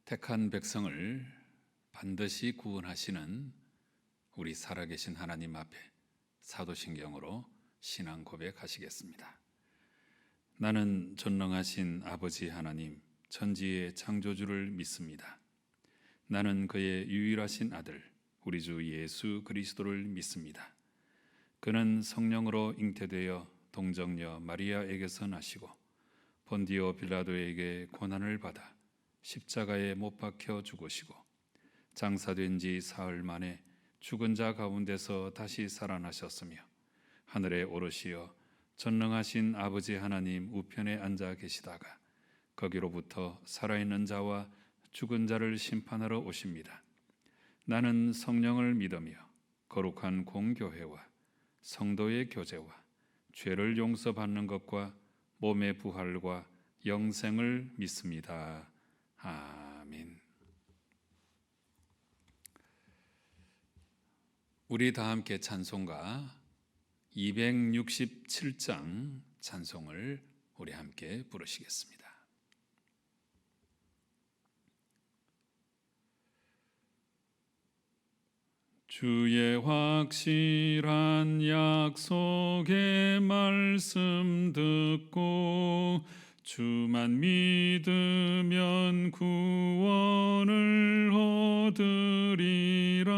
택한 백성을 반드시 구원하시는 우리 살아계신 하나님 앞에 사도신경으로 신앙 고백하시겠습니다. 나는 전능하신 아버지 하나님, 천지의 창조주를 믿습니다. 나는 그의 유일하신 아들, 우리 주 예수 그리스도를 믿습니다. 그는 성령으로 잉태되어 동정녀 마리아에게서 나시고 본디오 빌라도에게 고난을 받아 십자가에 못 박혀 죽으시고 장사된 지 사흘 만에 죽은 자 가운데서 다시 살아나셨으며 하늘에 오르시어 전능하신 아버지 하나님 우편에 앉아 계시다가 거기로부터 살아있는 자와 죽은 자를 심판하러 오십니다. 나는 성령을 믿으며 거룩한 공교회와 성도의 교제와 죄를 용서받는 것과 몸의 부활과 영생을 믿습니다. 아멘. 우리 다 함께 찬송가 267장 찬송을 우리 함께 부르시겠습니다. 주의 확실한 약속의 말씀 듣고 주만 믿으면 구원을 얻으리라.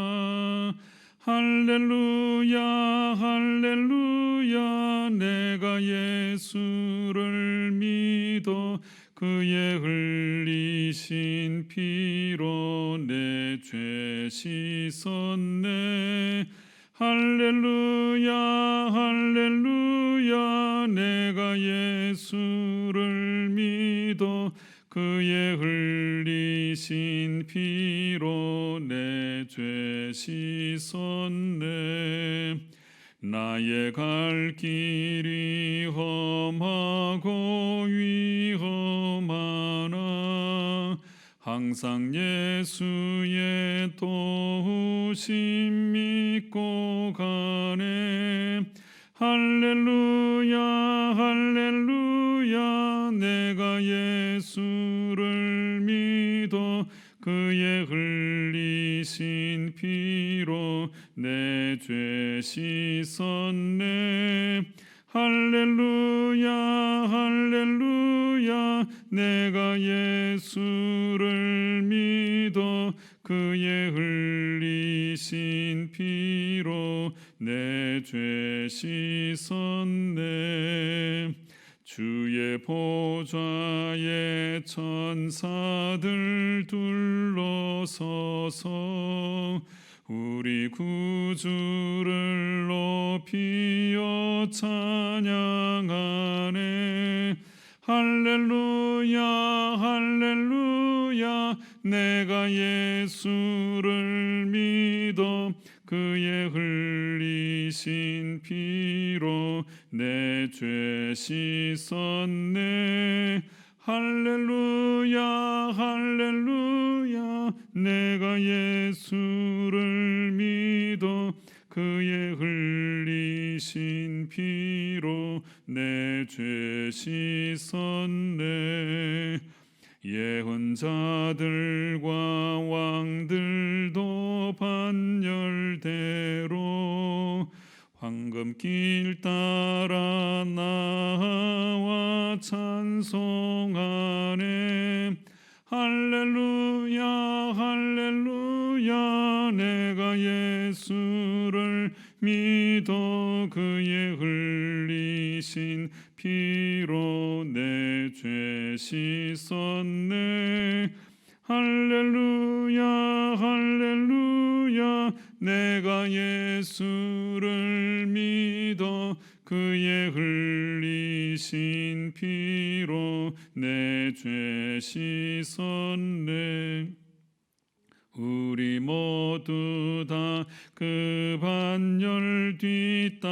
할렐루야 할렐루야 내가 예수를 믿어 그의 흘리신 피로 내 죄 씻었네. 할렐루야 할렐루야 내가 예수를 믿어 그의 흘리신 피로 내 죄 씻었네. 나의 갈 길이 험하고 위험하나 항상 예수의 도우심 믿고 가네. 할렐루야 할렐루야 내가 예수를 믿어 그의 흘리신 피로 내 죄 씻었네. 할렐루야 할렐루야 내가 예수를 믿어 그의 흘리신 피로 내 죄 씻었네. 주의 보좌에 천사들 둘러서서 우리 구주를 높이어 찬양하네. 할렐루야 할렐루야 내가 예수를 믿어 그의 흘리신 피로 내 죄 씻었네. 할렐루야 할렐루야 내가 예수를 믿어 그의 흘리신 피로 내 죄 씻었네. 예언자들과 왕들도 반열대로 황금길 따라 나와 찬송하네. 할렐루야 할렐루야 내가 예수를 믿어 그의 흘리신 피로 내 죄 씻었네. 할렐루야 할렐루야 내가 예수를 믿어 그의 흘리신 피로 내 죄 씻었네. 우리 모두 다 그 반열 뒤따르며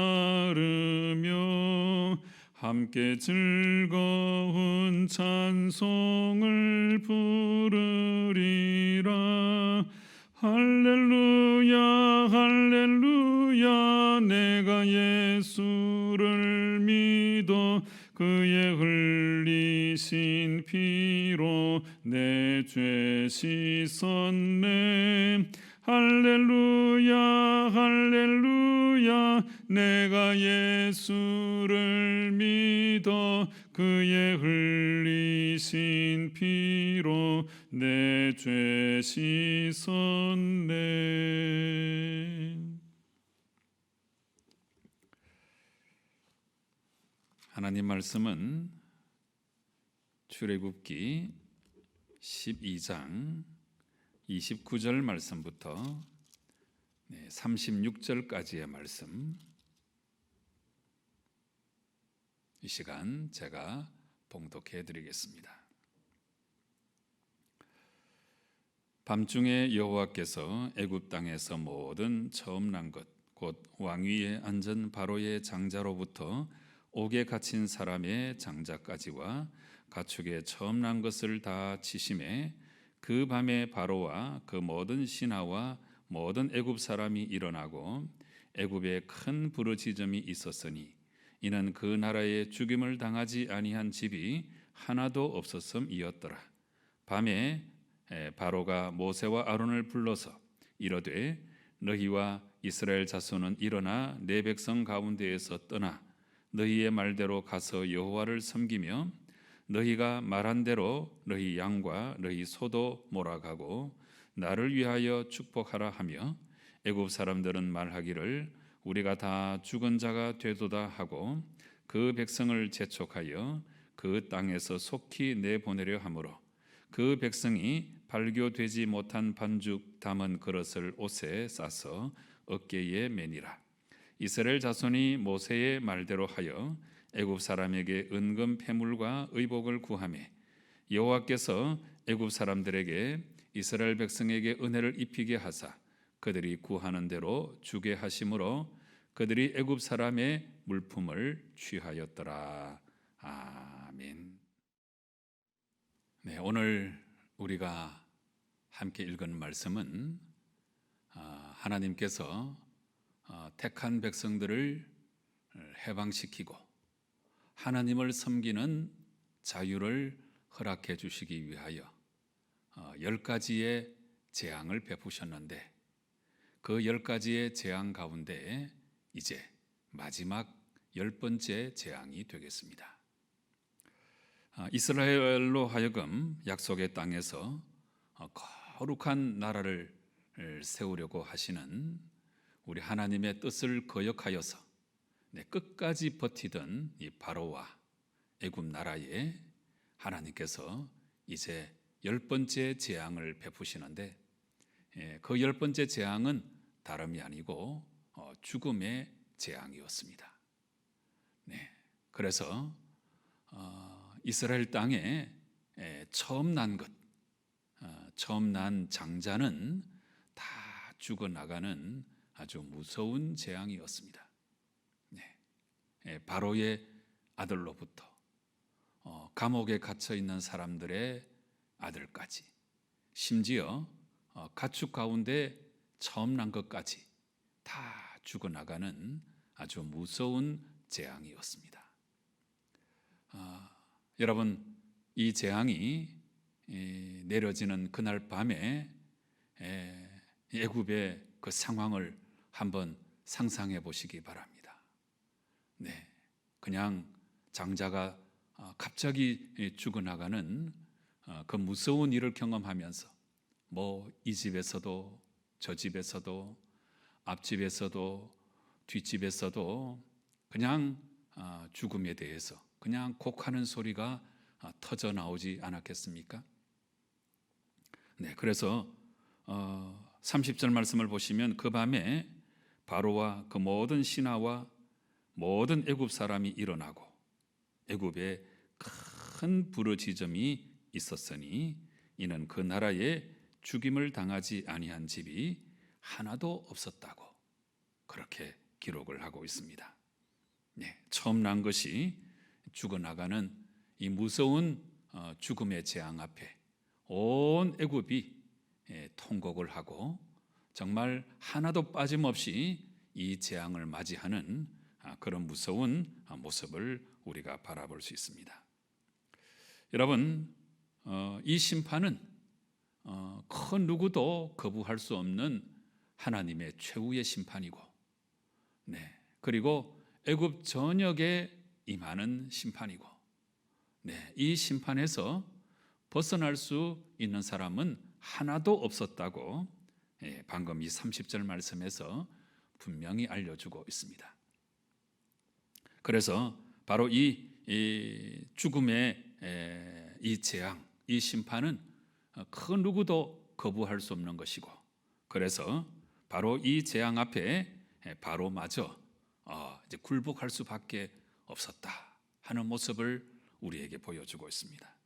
함께 즐거운 찬송을 부르리라. 할렐루야 할렐루야 내가 예수를 믿어 그의 흘리신 흘리신 피로 내 죄 씻었네. 할렐루야 할렐루야. 내가 예수를 믿어 그의 흘리신 피로 내 죄 씻었네. 하나님 말씀은 출애굽기 12장 29절 말씀부터 36절까지의 말씀, 이 시간 제가 봉독해 드리겠습니다. 밤중에 여호와께서 애굽 땅에서 모든 처음 난 것 곧 왕위에 앉은 바로의 장자로부터 옥에 갇힌 사람의 장자까지와 가축의 처음 난 것을 다 치심에 그 밤에 바로와 그 모든 신하와 모든 애굽 사람이 일어나고 애굽에 큰 부르짖음이 있었으니 이는 그 나라에 죽임을 당하지 아니한 집이 하나도 없었음이었더라. 밤에 바로가 모세와 아론을 불러서 이르되 너희와 이스라엘 자손은 일어나 내 백성 가운데에서 떠나 너희의 말대로 가서 여호와를 섬기며 너희가 말한 대로 너희 양과 너희 소도 몰아가고 나를 위하여 축복하라 하며 애굽 사람들은 말하기를 우리가 다 죽은 자가 되도다 하고 그 백성을 재촉하여 그 땅에서 속히 내보내려 하므로 그 백성이 발교되지 못한 반죽 담은 그릇을 옷에 싸서 어깨에 매니라. 이스라엘 자손이 모세의 말대로 하여 애굽 사람에게 은금 패물과 의복을 구하매 여호와께서 애굽 사람들에게 이스라엘 백성에게 은혜를 입히게 하사 그들이 구하는 대로 주게 하심으로 그들이 애굽 사람의 물품을 취하였더라. 아멘. 네, 오늘 우리가 함께 읽은 말씀은 하나님께서 택한 백성들을 해방시키고 하나님을 섬기는 자유를 허락해 주시기 위하여 10가지의 재앙을 베푸셨는데 그 10가지의 재앙 가운데 이제 마지막 10번째 재앙이 되겠습니다. 이스라엘로 하여금 약속의 땅에서 거룩한 나라를 세우려고 하시는 우리 하나님의 뜻을 거역하여서 끝까지 버티던 이 바로와 애굽 나라에 하나님께서 이제 10번째 재앙을 베푸시는데 그 10번째 재앙은 다름이 아니고 죽음의 재앙이었습니다. 네, 그래서 이스라엘 땅에 처음 난 것, 처음 난 장자는 다 죽어나가는 아주 무서운 재앙이었습니다. 네, 바로의 아들로부터 감옥에 갇혀 있는 사람들의 아들까지, 심지어 가축 가운데 처음 난 것까지 다 죽어나가는 아주 무서운 재앙이었습니다. 여러분, 이 재앙이 내려지는 그날 밤에 애굽의 그 상황을 한번 상상해 보시기 바랍니다. 네, 그냥 장자가 갑자기 죽어나가는 그 무서운 일을 경험하면서 이 집에서도 저 집에서도 앞집에서도 뒷집에서도 그냥 죽음에 대해서 그냥 곡하는 소리가 터져 나오지 않았겠습니까? 네, 그래서 30절 말씀을 보시면 그 밤에 바로와 그 모든 신하와 모든 애굽 사람이 일어나고 애굽에 큰 부르짖음이 있었으니 이는 그 나라에 죽임을 당하지 아니한 집이 하나도 없었다고 그렇게 기록을 하고 있습니다. 네, 처음 난 것이 죽어나가는 이 무서운 죽음의 재앙 앞에 온 애굽이 통곡을 하고 정말 하나도 빠짐없이 이 재앙을 맞이하는 그런 무서운 모습을 우리가 바라볼 수 있습니다. 여러분, 이 심판은 그 누구도 거부할 수 없는 하나님의 최후의 심판이고, 그리고 애굽 전역에 임하는 심판이고, 이 심판에서 벗어날 수 있는 사람은 하나도 없었다고 방금 이 30절 말씀에서 분명히 알려주고 있습니다. 그래서 바로 이 죽음의 이 재앙, 이 심판은 그 누구도 거부할 수 없는 것이고, 그래서 바로 이 재앙 앞에 바로 마저 이제 굴복할 수밖에 없었다 하는 모습을 우리에게 보여주고 있습니다.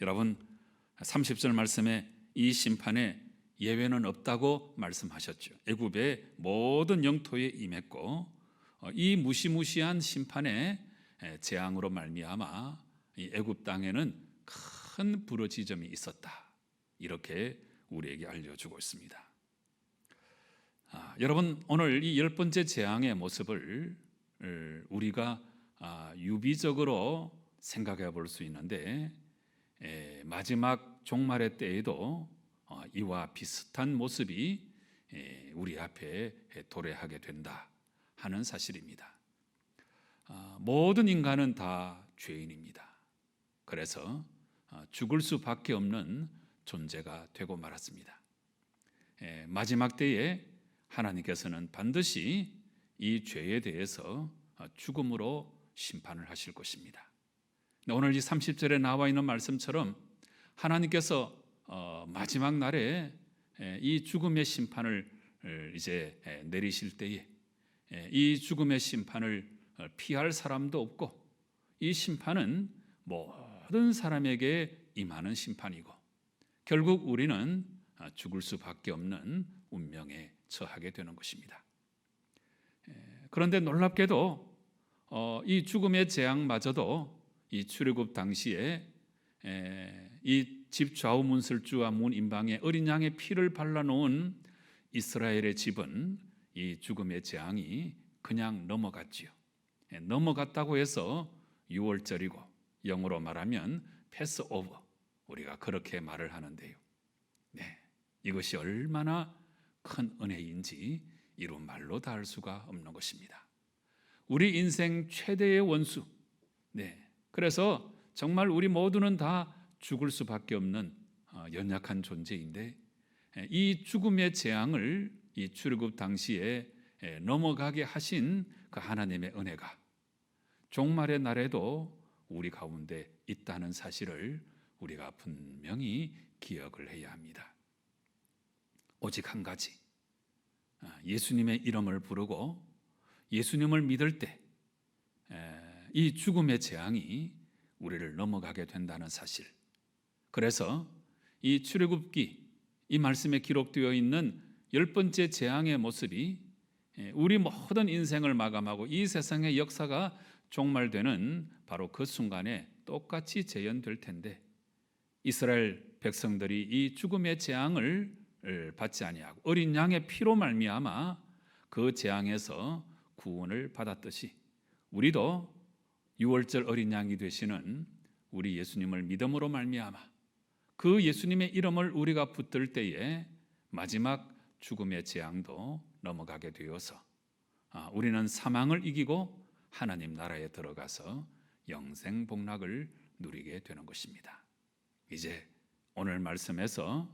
여러분, 30절 말씀에 이 심판에 예외는 없다고 말씀하셨죠. 애굽의 모든 영토에 임했고, 이 무시무시한 심판의 재앙으로 말미암아 이 애굽 땅에는 큰 부러지점이 있었다, 이렇게 우리에게 알려주고 있습니다. 여러분, 오늘 이 10번째 재앙의 모습을 우리가 유비적으로 생각해 볼 수 있는데, 마지막 종말의 때에도 이와 비슷한 모습이 우리 앞에 도래하게 된다 하는 사실입니다. 모든 인간은 다 죄인입니다. 그래서 죽을 수밖에 없는 존재가 되고 말았습니다. 마지막 때에 하나님께서는 반드시 이 죄에 대해서 죽음으로 심판을 하실 것입니다. 오늘 이 30절에 나와 있는 말씀처럼 하나님께서 마지막 날에 이 죽음의 심판을 이제 내리실 때에 이 죽음의 심판을 피할 사람도 없고, 이 심판은 모든 사람에게 임하는 심판이고, 결국 우리는 죽을 수밖에 없는 운명에 처하게 되는 것입니다. 그런데 놀랍게도 이 죽음의 재앙마저도 이 출애굽 당시에 이 집 좌우 문설주와 문 임방에 어린 양의 피를 발라놓은 이스라엘의 집은 이 죽음의 재앙이 그냥 넘어갔지요. 넘어갔다고 해서 6월절이고, 영어로 말하면 패스오버, 우리가 그렇게 말을 하는데요. 이것이 얼마나 큰 은혜인지 이루 말로 다 할 수가 없는 것입니다. 우리 인생 최대의 원수, 그래서 정말 우리 모두는 다 죽을 수밖에 없는 연약한 존재인데, 이 죽음의 재앙을 이 출애굽 당시에 넘어가게 하신 그 하나님의 은혜가 종말의 날에도 우리 가운데 있다는 사실을 우리가 분명히 기억을 해야 합니다. 오직 한 가지, 예수님의 이름을 부르고 예수님을 믿을 때 이 죽음의 재앙이 우리를 넘어가게 된다는 사실. 그래서 이 출애굽기, 이 말씀에 기록되어 있는 10번째 재앙의 모습이 우리 모든 인생을 마감하고 이 세상의 역사가 종말되는 바로 그 순간에 똑같이 재현될 텐데, 이스라엘 백성들이 이 죽음의 재앙을 받지 아니하고 어린 양의 피로 말미암아 그 재앙에서 구원을 받았듯이, 우리도 6월절 어린 양이 되시는 우리 예수님을 믿음으로 말미암아 그 예수님의 이름을 우리가 붙들 때에 마지막 죽음의 재앙도 넘어가게 되어서 우리는 사망을 이기고 하나님 나라에 들어가서 영생 복락을 누리게 되는 것입니다. 이제 오늘 말씀에서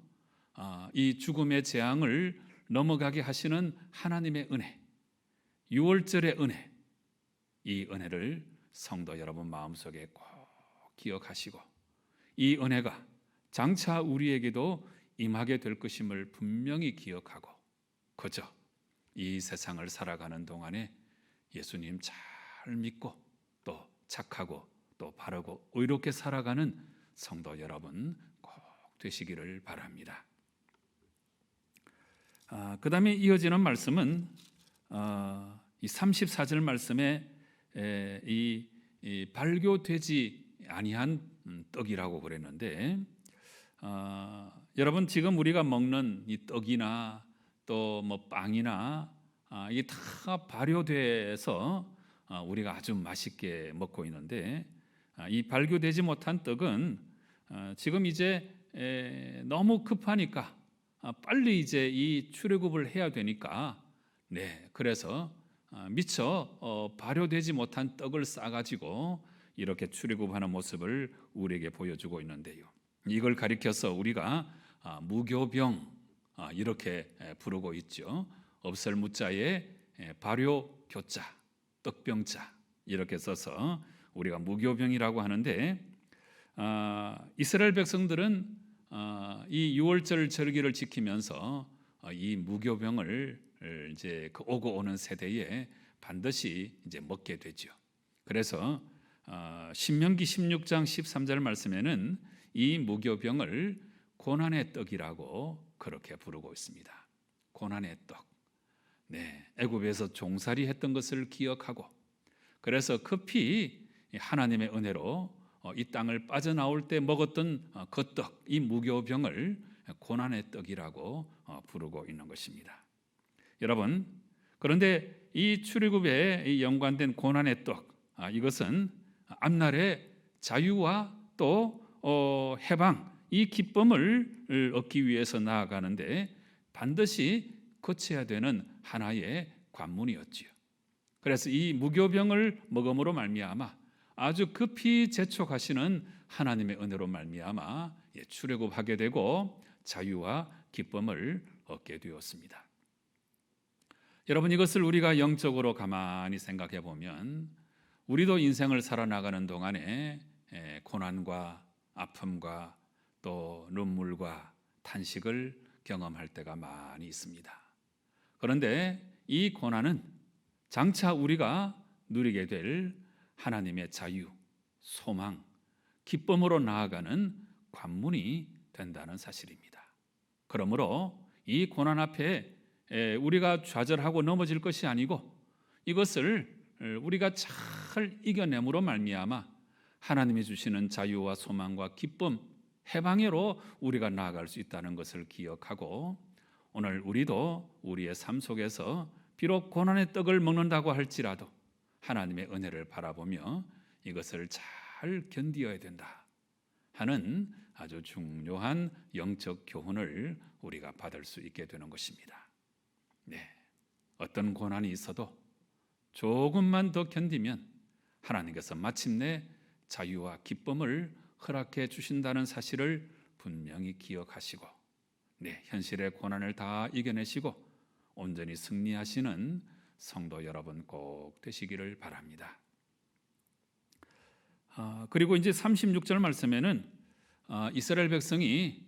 이 죽음의 재앙을 넘어가게 하시는 하나님의 은혜, 6월절의 은혜, 이 은혜를 성도 여러분 마음속에 꼭 기억하시고, 이 은혜가 장차 우리에게도 임하게 될 것임을 분명히 기억하고, 그저 이 세상을 살아가는 동안에 예수님 잘 믿고 또 착하고 또 바르고 의롭게 살아가는 성도 여러분 꼭 되시기를 바랍니다. 그 다음에 이어지는 말씀은 이 34절 말씀에 이 발교되지 아니한 떡이라고 그랬는데, 여러분 지금 우리가 먹는 이 떡이나 또 뭐 빵이나 이게 다 발효돼서 우리가 아주 맛있게 먹고 있는데, 이 발교되지 못한 떡은 지금 이제 너무 급하니까 빨리 이제 이 출애굽을 해야 되니까 그래서 미처 발효되지 못한 떡을 싸가지고 이렇게 출애굽하는 모습을 우리에게 보여주고 있는데요. 이걸 가리켜서 우리가 무교병 이렇게 부르고 있죠. 없을 무자에 발효 교자, 떡병자 이렇게 써서 우리가 무교병이라고 하는데, 이스라엘 백성들은 이 유월절 절기를 지키면서 이 무교병을 이제 그 오고 오는 세대에 반드시 이제 먹게 되죠. 그래서 신명기 16장 13절 말씀에는 이 무교병을 고난의 떡이라고 그렇게 부르고 있습니다. 고난의 떡. 애굽에서 종살이 했던 것을 기억하고, 그래서 급히 하나님의 은혜로 이 땅을 빠져나올 때 먹었던 그 떡, 이 무교병을 고난의 떡이라고 부르고 있는 것입니다. 여러분, 그런데 이 출애굽에 연관된 고난의 떡, 이것은 앞날의 자유와 또 해방, 이 기쁨을 얻기 위해서 나아가는데 반드시 거쳐야 되는 하나의 관문이었지요. 그래서 이 무교병을 먹음으로 말미암아 아주 급히 재촉하시는 하나님의 은혜로 말미암아 출애굽하게 되고 자유와 기쁨을 얻게 되었습니다. 여러분, 이것을 우리가 영적으로 가만히 생각해 보면 우리도 인생을 살아나가는 동안에 고난과 아픔과 또 눈물과 탄식을 경험할 때가 많이 있습니다. 그런데 이 고난은 장차 우리가 누리게 될 하나님의 자유, 소망, 기쁨으로 나아가는 관문이 된다는 사실입니다. 그러므로 이 고난 앞에 우리가 좌절하고 넘어질 것이 아니고 이것을 우리가 잘 이겨냄으로 말미암아 하나님이 주시는 자유와 소망과 기쁨, 해방으로 우리가 나아갈 수 있다는 것을 기억하고, 오늘 우리도 우리의 삶 속에서 비록 고난의 떡을 먹는다고 할지라도 하나님의 은혜를 바라보며 이것을 잘 견디어야 된다 하는 아주 중요한 영적 교훈을 우리가 받을 수 있게 되는 것입니다. 어떤 고난이 있어도 조금만 더 견디면 하나님께서 마침내 자유와 기쁨을 허락해 주신다는 사실을 분명히 기억하시고 현실의 고난을 다 이겨내시고 온전히 승리하시는 성도 여러분 꼭 되시기를 바랍니다. 그리고 이제 36절 말씀에는 이스라엘 백성이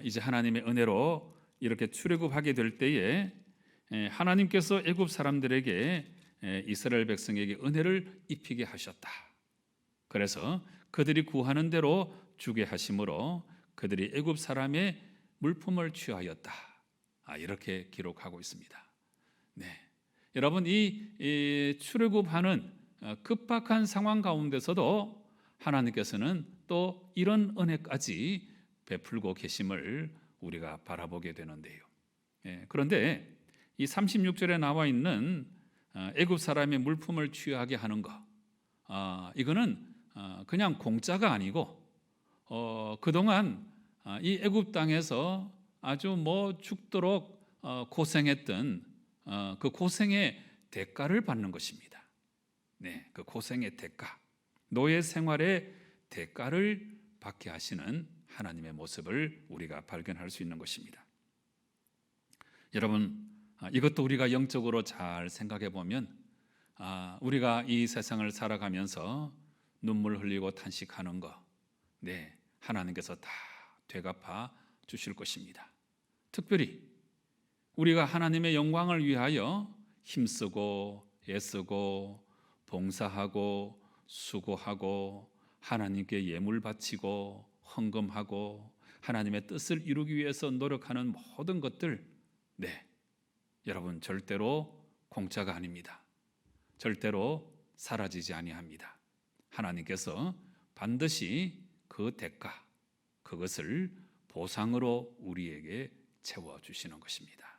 이제 하나님의 은혜로 이렇게 출애굽하게 될 때에 하나님께서 애굽 사람들에게 이스라엘 백성에게 은혜를 입히게 하셨다. 그래서 그들이 구하는 대로 주게 하심으로 그들이 애굽 사람의 물품을 취하였다. 이렇게 기록하고 있습니다. 여러분, 이 출애굽하는 급박한 상황 가운데서도 하나님께서는 또 이런 은혜까지 베풀고 계심을 우리가 바라보게 되는데요. 그런데 이 36절에 나와 있는 애굽 사람의 물품을 취하게 하는 것, 이거는 그냥 공짜가 아니고 그동안 이 애굽 땅에서 아주 죽도록 고생했던 그 고생의 대가를 받는 것입니다. 그 고생의 대가, 노예 생활의 대가를 받게 하시는 하나님의 모습을 우리가 발견할 수 있는 것입니다. 여러분, 이것도 우리가 영적으로 잘 생각해 보면 우리가 이 세상을 살아가면서 눈물 흘리고 탄식하는 거, 하나님께서 다 되갚아 주실 것입니다. 특별히 우리가 하나님의 영광을 위하여 힘쓰고 애쓰고 봉사하고 수고하고 하나님께 예물 바치고 헌금하고 하나님의 뜻을 이루기 위해서 노력하는 모든 것들, 여러분, 절대로 공짜가 아닙니다. 절대로 사라지지 아니합니다. 하나님께서 반드시 그 대가, 그것을 보상으로 우리에게 채워주시는 것입니다.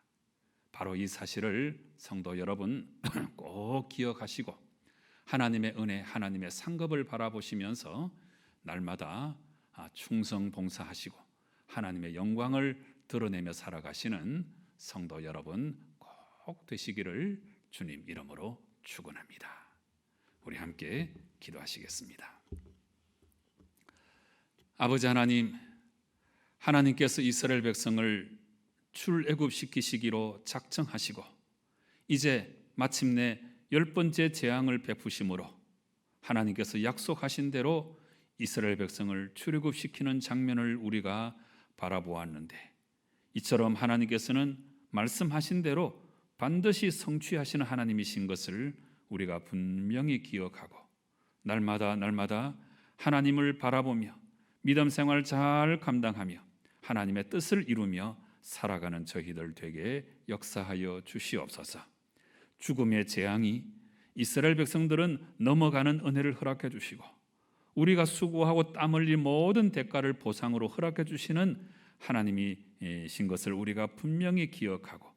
바로 이 사실을 성도 여러분 꼭 기억하시고 하나님의 은혜, 하나님의 상급을 바라보시면서 날마다 충성 봉사하시고 하나님의 영광을 드러내며 살아가시는 성도 여러분 꼭 되시기를 주님 이름으로 축원합니다. 우리 함께 기도하시겠습니다. 아버지 하나님, 하나님께서 이스라엘 백성을 출애굽시키시기로 작정하시고 이제 마침내 10번째 재앙을 베푸심으로 하나님께서 약속하신 대로 이스라엘 백성을 출애굽시키는 장면을 우리가 바라보았는데, 이처럼 하나님께서는 말씀하신 대로 반드시 성취하시는 하나님이신 것을 우리가 분명히 기억하고 날마다 하나님을 바라보며 믿음 생활 잘 감당하며 하나님의 뜻을 이루며 살아가는 저희들 되게 역사하여 주시옵소서. 죽음의 재앙이 이스라엘 백성들은 넘어가는 은혜를 허락해 주시고 우리가 수고하고 땀 흘린 모든 대가를 보상으로 허락해 주시는 하나님이신 것을 우리가 분명히 기억하고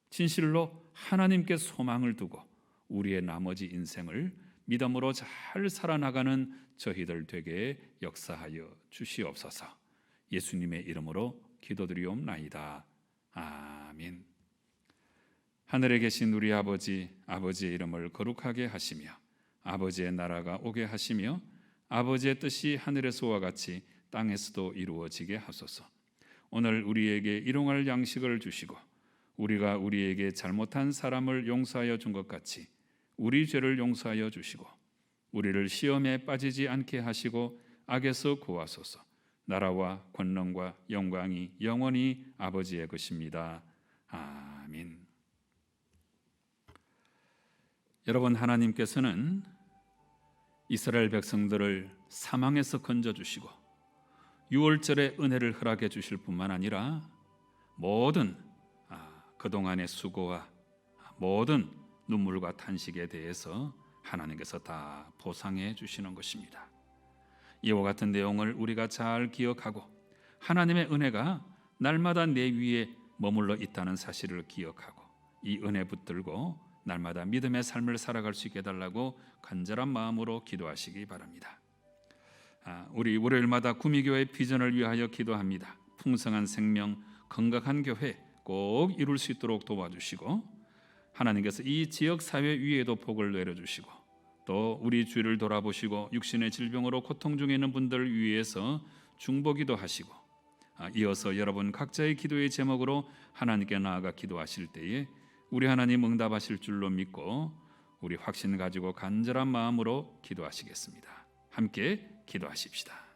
진실로 하나님께 소망을 두고 우리의 나머지 인생을 믿음으로 잘 살아나가는 저희들 되게 역사하여 주시옵소서. 예수님의 이름으로 기도드리옵나이다. 아멘. 하늘에 계신 우리 아버지, 아버지의 이름을 거룩하게 하시며 아버지의 나라가 오게 하시며 아버지의 뜻이 하늘에서와 같이 땅에서도 이루어지게 하소서. 오늘 우리에게 일용할 양식을 주시고 우리가 우리에게 잘못한 사람을 용서하여 준 것 같이 우리 죄를 용서하여 주시고 우리를 시험에 빠지지 않게 하시고 악에서 구하소서. 나라와 권능과 영광이 영원히 아버지의 것입니다. 아멘. 여러분, 하나님께서는 이스라엘 백성들을 사망에서 건져주시고 유월절에 은혜를 허락해 주실 뿐만 아니라 모든 그동안의 수고와 모든 눈물과 탄식에 대해서 하나님께서 다 보상해 주시는 것입니다. 이와 같은 내용을 우리가 잘 기억하고 하나님의 은혜가 날마다 내 위에 머물러 있다는 사실을 기억하고 이 은혜 붙들고 날마다 믿음의 삶을 살아갈 수 있게 해달라고 간절한 마음으로 기도하시기 바랍니다. 우리 월요일마다 구미교회 비전을 위하여 기도합니다. 풍성한 생명, 건강한 교회 꼭 이룰 수 있도록 도와주시고 하나님께서 이 지역 사회 위에도 복을 내려주시고 또 우리 주위를 돌아보시고 육신의 질병으로 고통 중에 있는 분들 위해서 중보기도 하시고 이어서 여러분 각자의 기도의 제목으로 하나님께 나아가 기도하실 때에 우리 하나님 응답하실 줄로 믿고 우리 확신 가지고 간절한 마음으로 기도하시겠습니다. 함께 기도하십시다.